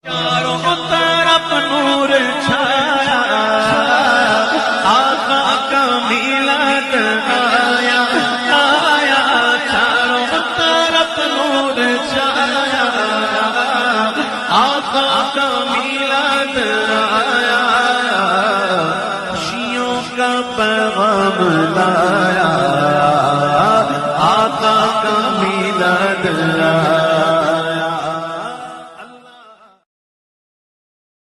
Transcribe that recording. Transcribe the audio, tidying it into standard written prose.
चारों तरफ नूर छाया, आका का मिलाद आया आया। चारों तरफ नूर छाया, आका का मिलाद आया। खुशियों का पैगाम लाया,